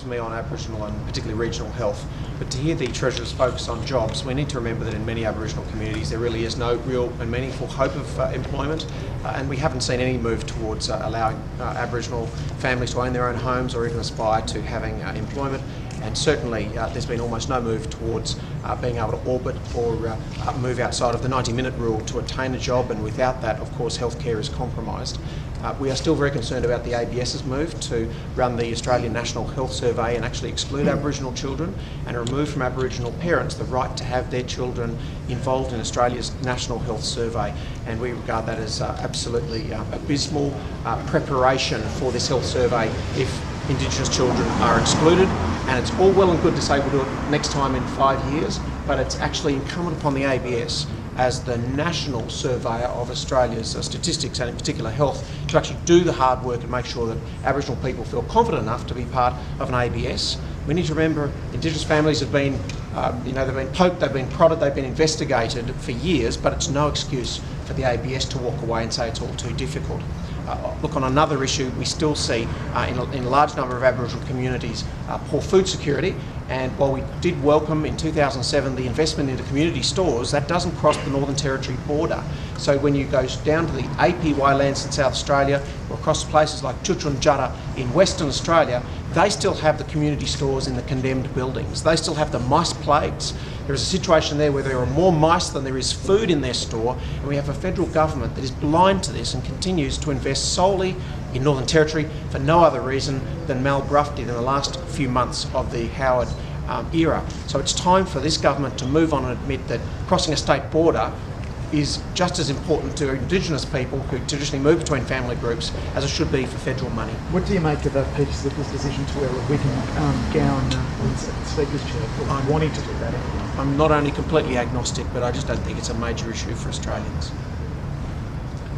for me on Aboriginal and particularly regional health, but to hear the Treasurer's focus on jobs, we need to remember that in many Aboriginal communities there really is no real and meaningful hope of employment, and we haven't seen any move towards allowing Aboriginal families to own their own homes or even aspire to having employment. And certainly there's been almost no move towards being able to orbit or move outside of the 90-minute rule to attain a job, and without that, of course, healthcare is compromised. We are still very concerned about the ABS's move to run the Australian National Health Survey and actually exclude Aboriginal children and remove from Aboriginal parents the right to have their children involved in Australia's National Health Survey. And we regard that as absolutely abysmal preparation for this health survey if Indigenous children are excluded. And it's all well and good to say we'll do it next time in 5 years, but it's actually incumbent upon the ABS as the national surveyor of Australia's statistics and in particular health to actually do the hard work and make sure that Aboriginal people feel confident enough to be part of an ABS. We need to remember Indigenous families have been, they've been poked, they've been prodded, they've been investigated for years, but it's no excuse for the ABS to walk away and say it's all too difficult. Look, on another issue, we still see in a large number of Aboriginal communities poor food security, and while we did welcome in 2007 the investment into community stores, that doesn't cross the Northern Territory border. So when you go down to the APY lands in South Australia or across places like Chutranjara in Western Australia, they still have the community stores in the condemned buildings. They still have the mice plagues. There is a situation there where there are more mice than there is food in their store, and we have a federal government that is blind to this and continues to invest solely in Northern Territory for no other reason than Malbrough did in the last few months of the Howard era. So it's time for this government to move on and admit that crossing a state border is just as important to Indigenous people who traditionally move between family groups as it should be for federal money. What do you make of the Peter Slipper's decision to wear a wig and gown in Speaker's chair for wanting to do that? I'm not only completely agnostic, but I just don't think it's a major issue for Australians.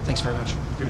Thanks very much. Good.